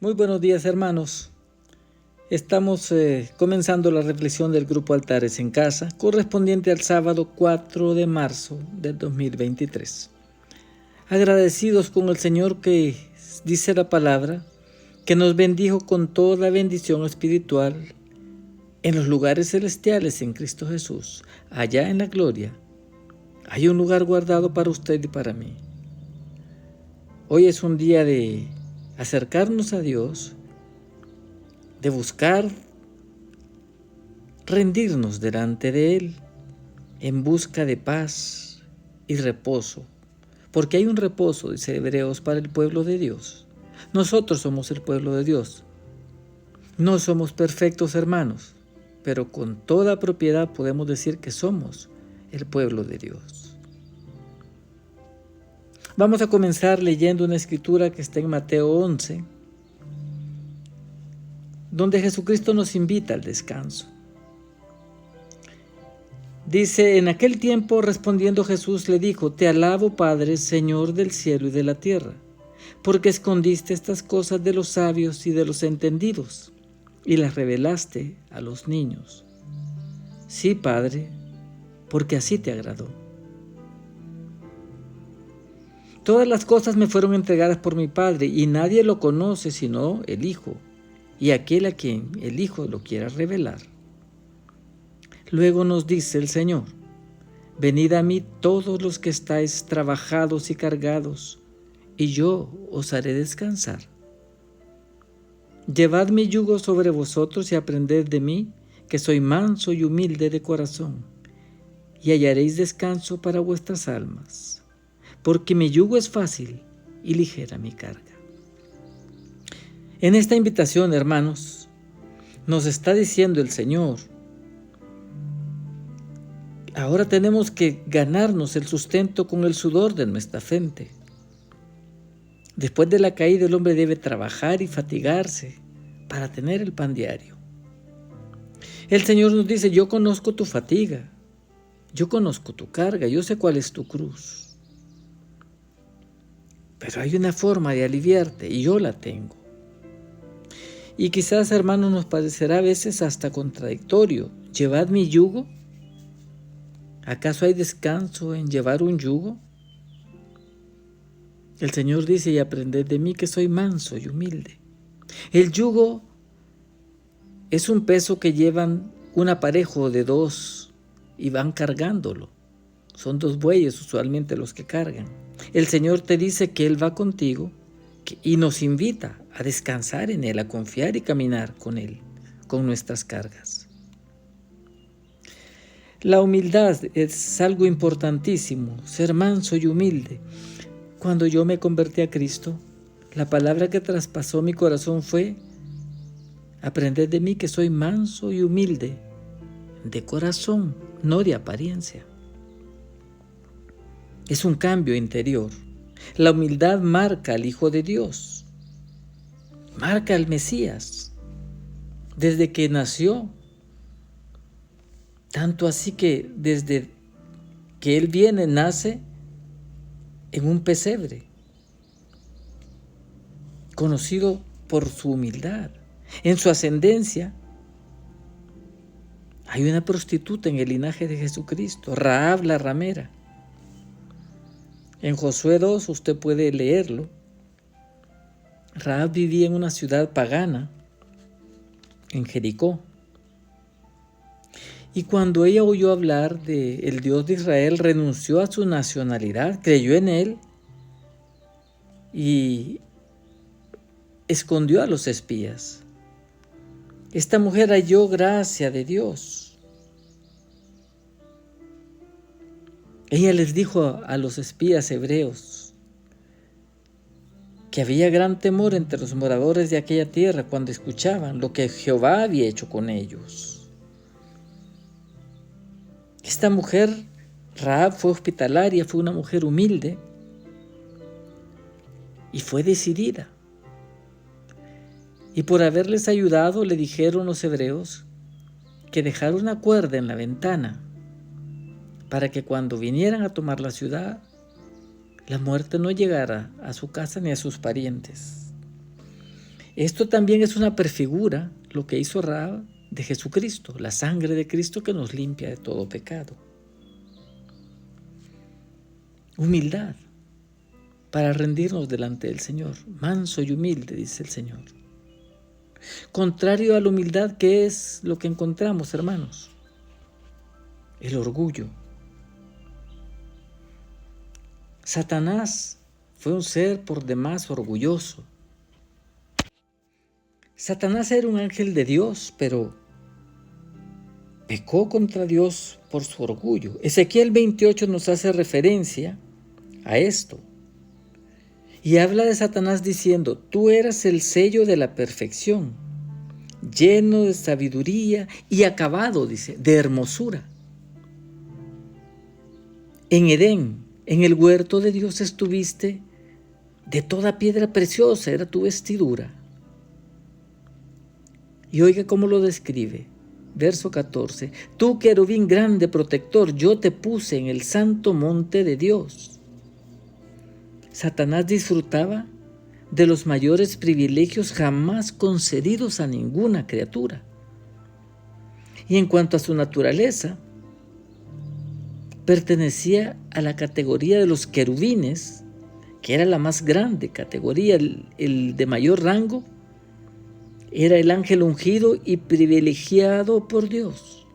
Muy buenos días, hermanos. Estamos comenzando la reflexión del grupo Altares en Casa, correspondiente al sábado 4 de marzo del 2023. Agradecidos con el Señor que dice la palabra, que nos bendijo con toda bendición espiritual en los lugares celestiales en Cristo Jesús, allá en la gloria. Hay un lugar guardado para usted y para mí. Hoy es un día de acercarnos a Dios, de buscar rendirnos delante de Él en busca de paz y reposo, porque hay un reposo, dice Hebreos, para el pueblo de Dios. Nosotros somos el pueblo de Dios. No somos perfectos, hermanos, pero con toda propiedad podemos decir que somos el pueblo de Dios. Vamos a comenzar leyendo una escritura que está en Mateo 11, donde Jesucristo nos invita al descanso. Dice: en aquel tiempo respondiendo Jesús le dijo: Te alabo, Padre, Señor del cielo y de la tierra, porque escondiste estas cosas de los sabios y de los entendidos, y las revelaste a los niños. Sí, Padre, porque así te agradó. Todas las cosas me fueron entregadas por mi Padre, y nadie lo conoce sino el Hijo, y aquel a quien el Hijo lo quiera revelar. Luego nos dice el Señor: venid a mí todos los que estáis trabajados y cargados, y yo os haré descansar. Llevad mi yugo sobre vosotros y aprended de mí, que soy manso y humilde de corazón, y hallaréis descanso para vuestras almas, porque mi yugo es fácil y ligera mi carga. En esta invitación, hermanos, nos está diciendo el Señor: ahora tenemos que ganarnos el sustento con el sudor de nuestra frente. Después de la caída, el hombre debe trabajar y fatigarse para tener el pan diario. El Señor nos dice: yo conozco tu fatiga, yo conozco tu carga, yo sé cuál es tu cruz. Pero hay una forma de aliviarte y yo la tengo. Y quizás, hermanos, nos parecerá a veces hasta contradictorio. ¿Llevad mi yugo? ¿Acaso hay descanso en llevar un yugo? El Señor dice: y aprended de mí, que soy manso y humilde. El yugo es un peso que llevan un aparejo de dos y van cargándolo. Son dos bueyes usualmente los que cargan. El Señor te dice que Él va contigo y nos invita a descansar en Él, a confiar y caminar con Él, con nuestras cargas. La humildad es algo importantísimo, ser manso y humilde. Cuando yo me convertí a Cristo, la palabra que traspasó mi corazón fue: aprended de mí, que soy manso y humilde de corazón, no de apariencia. Es un cambio interior. La humildad marca al Hijo de Dios, marca al Mesías, desde que nació. Tanto así que desde que Él viene, nace en un pesebre, conocido por su humildad. En su ascendencia hay una prostituta en el linaje de Jesucristo, Rahab la ramera. En Josué 2 usted puede leerlo. Rahab vivía en una ciudad pagana, en Jericó. Y cuando ella oyó hablar del Dios de Israel, renunció a su nacionalidad, creyó en Él y escondió a los espías. Esta mujer halló gracia de Dios. Ella les dijo a los espías hebreos que había gran temor entre los moradores de aquella tierra cuando escuchaban lo que Jehová había hecho con ellos. Esta mujer, Rahab, fue hospitalaria, fue una mujer humilde y fue decidida. Y por haberles ayudado, le dijeron los hebreos que dejara una cuerda en la ventana para que cuando vinieran a tomar la ciudad, la muerte no llegara a su casa ni a sus parientes. Esto también es una prefigura, lo que hizo Rahab, de Jesucristo, la sangre de Cristo que nos limpia de todo pecado. Humildad para rendirnos delante del Señor. Manso y humilde, dice el Señor. Contrario a la humildad, ¿qué es lo que encontramos, hermanos? El orgullo. Satanás fue un ser por demás orgulloso. Satanás era un ángel de Dios, pero pecó contra Dios por su orgullo. Ezequiel 28 nos hace referencia a esto. Y habla de Satanás diciendo: tú eras el sello de la perfección, lleno de sabiduría y acabado, dice, de hermosura. En Edén, en el huerto de Dios estuviste, de toda piedra preciosa era tu vestidura. Y oiga cómo lo describe. Verso 14. Tú, querubín grande protector, yo te puse en el santo monte de Dios. Satanás disfrutaba de los mayores privilegios jamás concedidos a ninguna criatura. Y en cuanto a su naturaleza, pertenecía a la categoría de los querubines, que era la más grande categoría, el de mayor rango. Era el ángel ungido y privilegiado por Dios.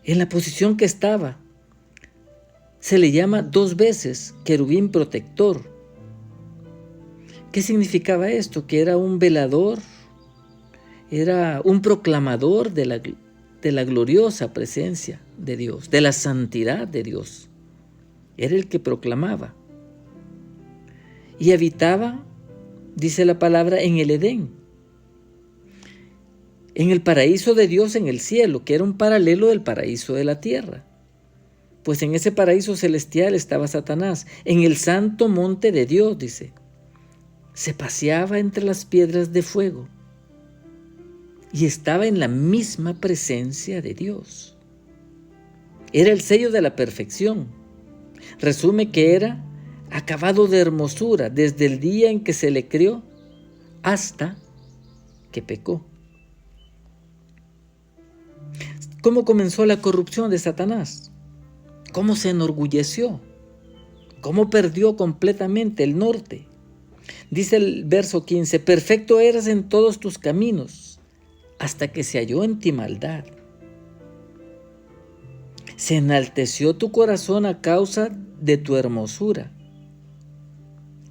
En la posición que estaba, se le llama 2 veces querubín protector. ¿Qué significaba esto? Que era un velador, era un proclamador de la gloriosa presencia de Dios, de la santidad de Dios. Era el que proclamaba. Y habitaba, dice la palabra, en el Edén, en el paraíso de Dios en el cielo, que era un paralelo del paraíso de la tierra. Pues en ese paraíso celestial estaba Satanás, en el santo monte de Dios, dice. Se paseaba entre las piedras de fuego y estaba en la misma presencia de Dios. Era el sello de la perfección. Resume que era acabado de hermosura desde el día en que se le creó hasta que pecó. ¿Cómo comenzó la corrupción de Satanás? ¿Cómo se enorgulleció? ¿Cómo perdió completamente el norte? Dice el verso 15, perfecto eras en todos tus caminos, hasta que se halló en ti maldad. Se enalteció tu corazón a causa de tu hermosura.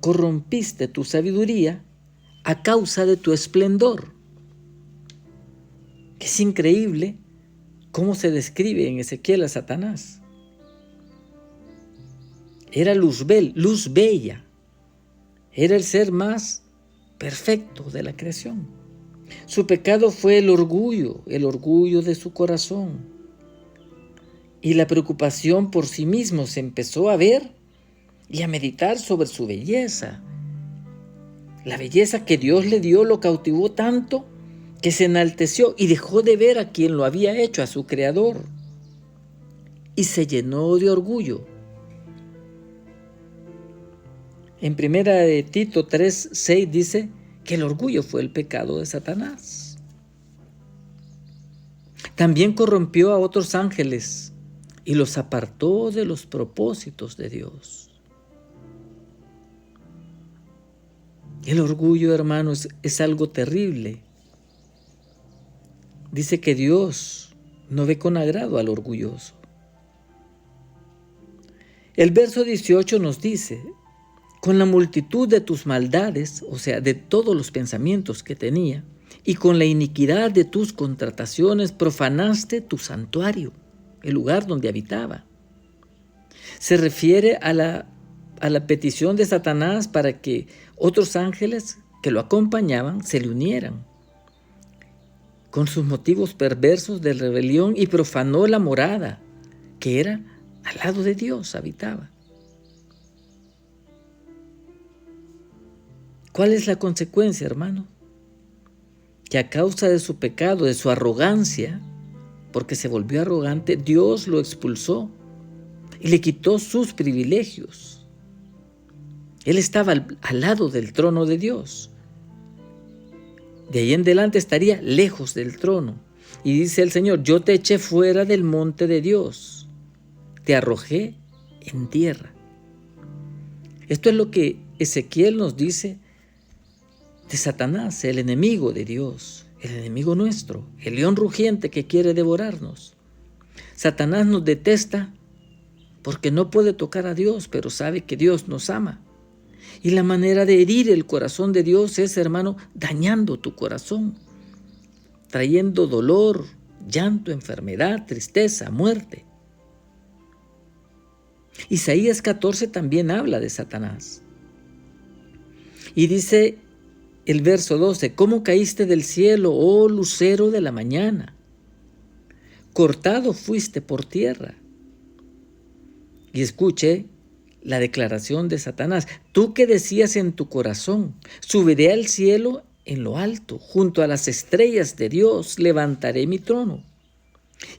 Corrompiste tu sabiduría a causa de tu esplendor. Es increíble cómo se describe en Ezequiel a Satanás. Era luz bella. Era el ser más perfecto de la creación. Su pecado fue el orgullo de su corazón. Y la preocupación por sí mismo se empezó a ver y a meditar sobre su belleza. La belleza que Dios le dio lo cautivó tanto que se enalteció y dejó de ver a quien lo había hecho, a su Creador. Y se llenó de orgullo. En 1 de Tito 3:6 dice que el orgullo fue el pecado de Satanás. También corrompió a otros ángeles y los apartó de los propósitos de Dios. El orgullo, hermanos, es algo terrible. Dice que Dios no ve con agrado al orgulloso. El verso 18 nos dice: con la multitud de tus maldades, o sea, de todos los pensamientos que tenía, y con la iniquidad de tus contrataciones, profanaste tu santuario, el lugar donde habitaba. Se refiere a la petición de Satanás para que otros ángeles que lo acompañaban se le unieran con sus motivos perversos de rebelión y profanó la morada que era al lado de Dios, habitaba. ¿Cuál es la consecuencia, hermano? Que a causa de su pecado, de su arrogancia, porque se volvió arrogante, Dios lo expulsó y le quitó sus privilegios. Él estaba al lado del trono de Dios. De ahí en adelante estaría lejos del trono. Y dice el Señor, yo te eché fuera del monte de Dios, te arrojé en tierra. Esto es lo que Ezequiel nos dice de Satanás, el enemigo de Dios, el enemigo nuestro, el león rugiente que quiere devorarnos. Satanás nos detesta porque no puede tocar a Dios, pero sabe que Dios nos ama. Y la manera de herir el corazón de Dios es, hermano, dañando tu corazón, trayendo dolor, llanto, enfermedad, tristeza, muerte. Isaías 14 también habla de Satanás. Y dice el verso 12, ¿cómo caíste del cielo, oh lucero de la mañana? Cortado fuiste por tierra. Y escuche la declaración de Satanás. Tú que decías en tu corazón, subiré al cielo en lo alto, junto a las estrellas de Dios levantaré mi trono.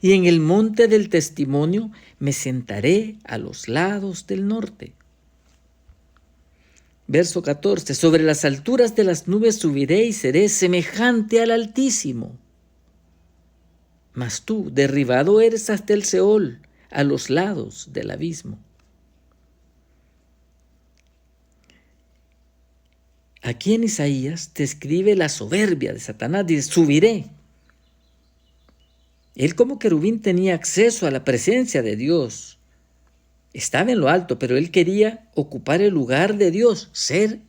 Y en el monte del testimonio me sentaré a los lados del norte. Verso 14, sobre las alturas de las nubes subiré y seré semejante al Altísimo. Mas tú, derribado eres hasta el Seol, a los lados del abismo. Aquí en Isaías describe la soberbia de Satanás, dice, subiré. Él como querubín tenía acceso a la presencia de Dios. Estaba en lo alto, pero él quería ocupar el lugar de Dios, ser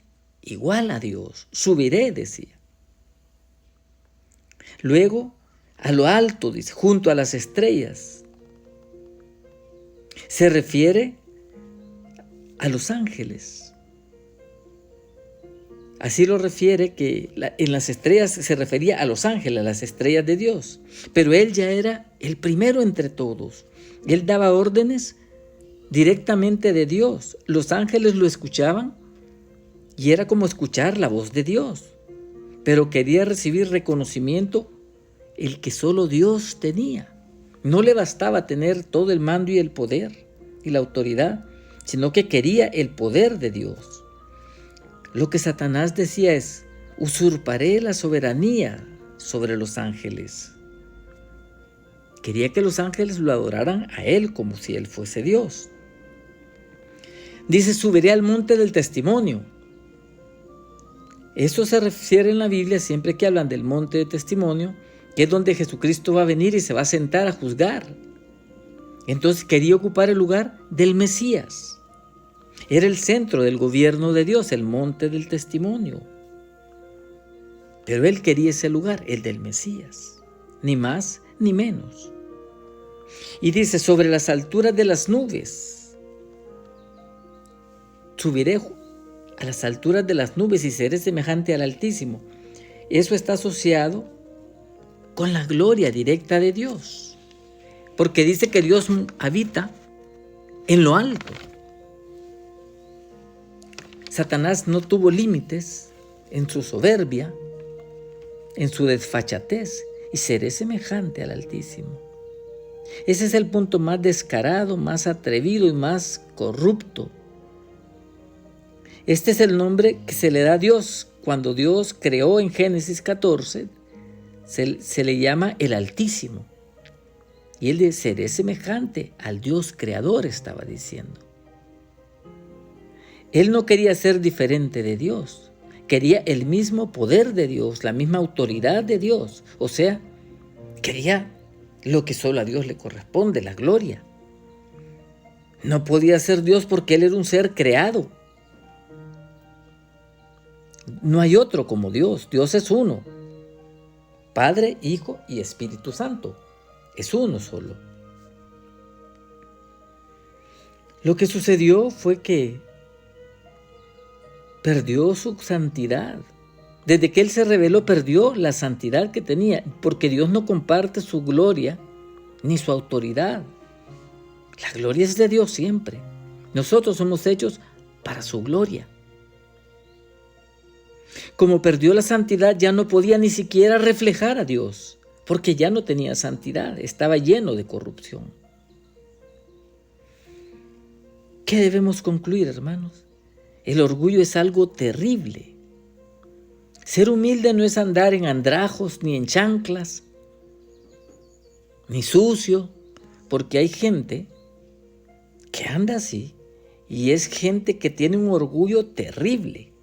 igual a Dios. Subiré, decía. Luego, a lo alto, dice, junto a las estrellas. Se refiere a los ángeles. Así lo refiere que en las estrellas se refería a los ángeles, a las estrellas de Dios. Pero él ya era el primero entre todos. Él daba órdenes directamente de Dios. Los ángeles lo escuchaban y era como escuchar la voz de Dios. Pero quería recibir reconocimiento el que solo Dios tenía. No le bastaba tener todo el mando y el poder y la autoridad, sino que quería el poder de Dios. Lo que Satanás decía es, usurparé la soberanía sobre los ángeles. Quería que los ángeles lo adoraran a él como si él fuese Dios. Dice, subiré al monte del testimonio. Eso se refiere en la Biblia siempre que hablan del monte de testimonio, que es donde Jesucristo va a venir y se va a sentar a juzgar. Entonces quería ocupar el lugar del Mesías. Era el centro del gobierno de Dios, el monte del testimonio. Pero él quería ese lugar, el del Mesías, ni más ni menos. Y dice, sobre las alturas de las nubes, subiré a las alturas de las nubes y seré semejante al Altísimo. Eso está asociado con la gloria directa de Dios, porque dice que Dios habita en lo alto. Satanás no tuvo límites en su soberbia, en su desfachatez, y seré semejante al Altísimo. Ese es el punto más descarado, más atrevido y más corrupto. Este es el nombre que se le da a Dios. Cuando Dios creó en Génesis 14, se le llama el Altísimo. Y él dice, seré semejante al Dios creador, estaba diciendo. Él no quería ser diferente de Dios, quería el mismo poder de Dios, la misma autoridad de Dios. O sea, quería lo que solo a Dios le corresponde, la gloria. No podía ser Dios porque Él era un ser creado. No hay otro como Dios. Dios es uno. Padre, Hijo y Espíritu Santo. Es uno solo. Lo que sucedió fue que perdió su santidad. Desde que Él se reveló, perdió la santidad que tenía, porque Dios no comparte su gloria ni su autoridad. La gloria es de Dios siempre. Nosotros somos hechos para su gloria. Como perdió la santidad, ya no podía ni siquiera reflejar a Dios, porque ya no tenía santidad, estaba lleno de corrupción. ¿Qué debemos concluir, hermanos? El orgullo es algo terrible. Ser humilde no es andar en andrajos, ni en chanclas, ni sucio, porque hay gente que anda así y es gente que tiene un orgullo terrible.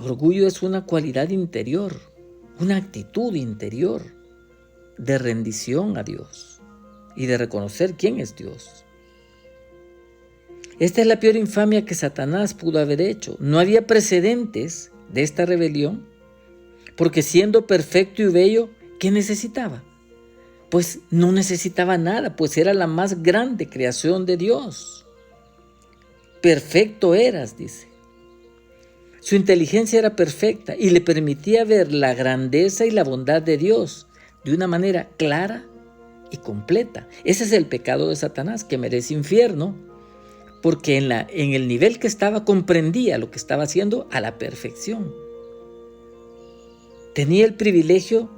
Orgullo es una cualidad interior, una actitud interior de rendición a Dios y de reconocer quién es Dios. Esta es la peor infamia que Satanás pudo haber hecho. No había precedentes de esta rebelión, porque siendo perfecto y bello, ¿qué necesitaba? Pues no necesitaba nada, pues era la más grande creación de Dios. Perfecto eras, dice. Su inteligencia era perfecta y le permitía ver la grandeza y la bondad de Dios de una manera clara y completa. Ese es el pecado de Satanás, que merece infierno, porque en el nivel que estaba comprendía lo que estaba haciendo a la perfección. Tenía el privilegio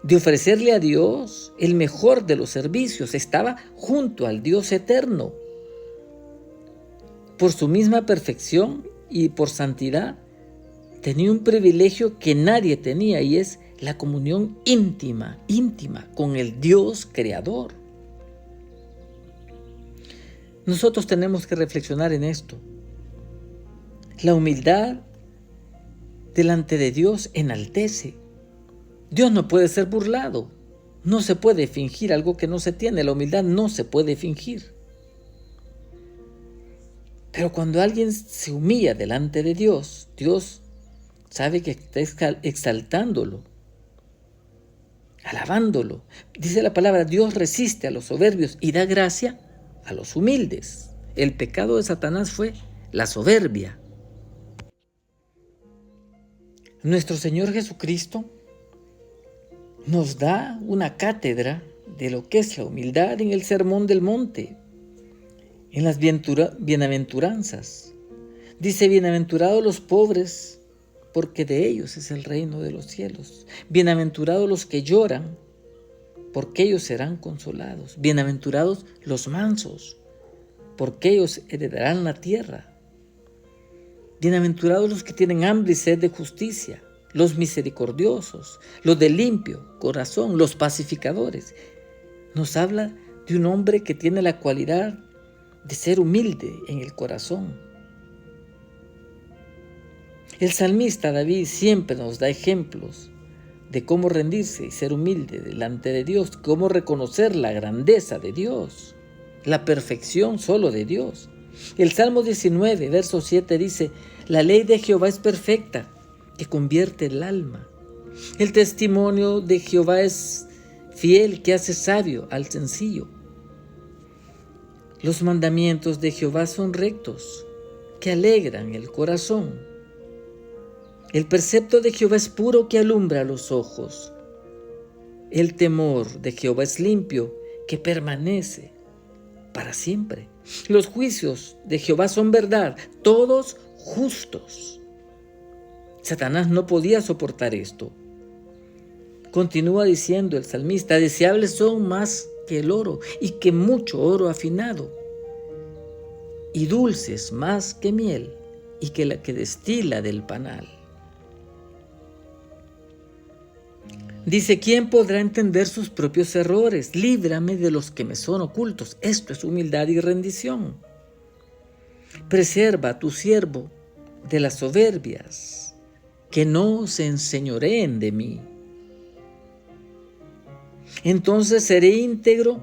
de ofrecerle a Dios el mejor de los servicios. Estaba junto al Dios eterno. Por su misma perfección y por santidad, tenía un privilegio que nadie tenía, y es la comunión íntima con el Dios creador. Nosotros tenemos que reflexionar en esto. La humildad delante de Dios enaltece. Dios no puede ser burlado. No se puede fingir algo que no se tiene. La humildad no se puede fingir. Pero cuando alguien se humilla delante de Dios, Dios sabe que está exaltándolo, alabándolo. Dice la palabra, Dios resiste a los soberbios y da gracia a los humildes. El pecado de Satanás fue la soberbia. Nuestro Señor Jesucristo nos da una cátedra de lo que es la humildad en el Sermón del Monte, en las bienaventuranzas. Dice, bienaventurados los pobres, porque de ellos es el reino de los cielos. Bienaventurados los que lloran, porque ellos serán consolados. Bienaventurados los mansos, porque ellos heredarán la tierra. Bienaventurados los que tienen hambre y sed de justicia, los misericordiosos, los de limpio corazón, los pacificadores. Nos habla de un hombre que tiene la cualidad de ser humilde en el corazón. El salmista David siempre nos da ejemplos de cómo rendirse y ser humilde delante de Dios, cómo reconocer la grandeza de Dios, la perfección solo de Dios. El Salmo 19, verso 7 dice, la ley de Jehová es perfecta, que convierte el alma. El testimonio de Jehová es fiel, que hace sabio al sencillo. Los mandamientos de Jehová son rectos, que alegran el corazón. El precepto de Jehová es puro, que alumbra los ojos. El temor de Jehová es limpio, que permanece para siempre. Los juicios de Jehová son verdad, todos justos. Satanás no podía soportar esto. Continúa diciendo el salmista, deseables son más que el oro y que mucho oro afinado, y dulces más que miel y que la que destila del panal. Dice, ¿quién podrá entender sus propios errores? Líbrame de los que me son ocultos. Esto es humildad y rendición. Preserva a tu siervo de las soberbias, que no se enseñoreen de mí. Entonces seré íntegro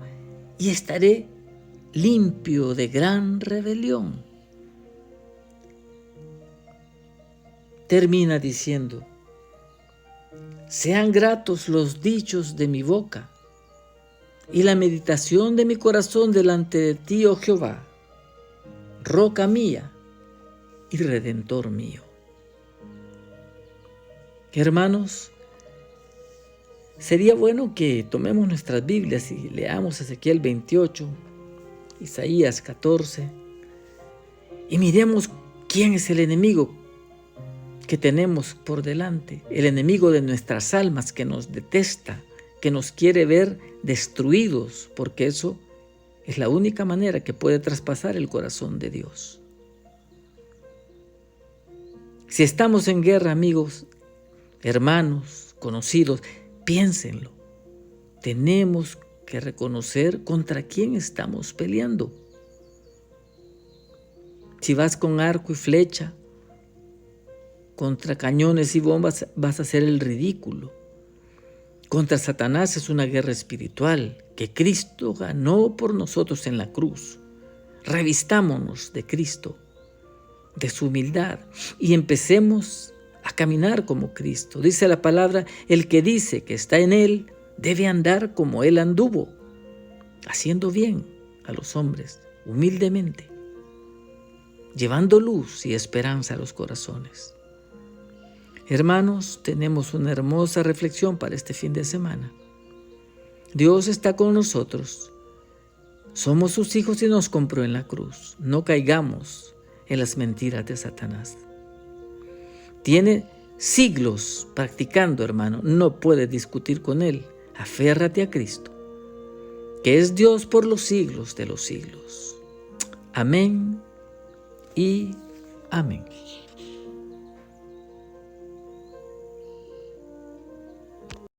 y estaré limpio de gran rebelión. Termina diciendo, sean gratos los dichos de mi boca y la meditación de mi corazón delante de ti, oh Jehová, roca mía y redentor mío. Hermanos, sería bueno que tomemos nuestras Biblias y leamos Ezequiel 28, Isaías 14, y miremos quién es el enemigo que tenemos por delante, el enemigo de nuestras almas, que nos detesta, que nos quiere ver destruidos, porque eso Es la única manera que puede traspasar el corazón de Dios. Si estamos en guerra, amigos, hermanos, conocidos, piénsenlo. Tenemos que reconocer contra quién estamos peleando. Si vas con arco y flecha, contra cañones y bombas, vas a hacer el ridículo. Contra Satanás es una guerra espiritual que Cristo ganó por nosotros en la cruz. Revistámonos de Cristo, de su humildad, y empecemos a caminar como Cristo. Dice la palabra, el que dice que está en Él debe andar como Él anduvo, haciendo bien a los hombres, humildemente, llevando luz y esperanza a los corazones. Hermanos, tenemos una hermosa reflexión para este fin de semana. Dios está con nosotros. Somos sus hijos y nos compró en la cruz. No caigamos en las mentiras de Satanás. Tiene siglos practicando, hermano. No puedes discutir con él. Aférrate a Cristo, que es Dios por los siglos de los siglos. Amén y amén.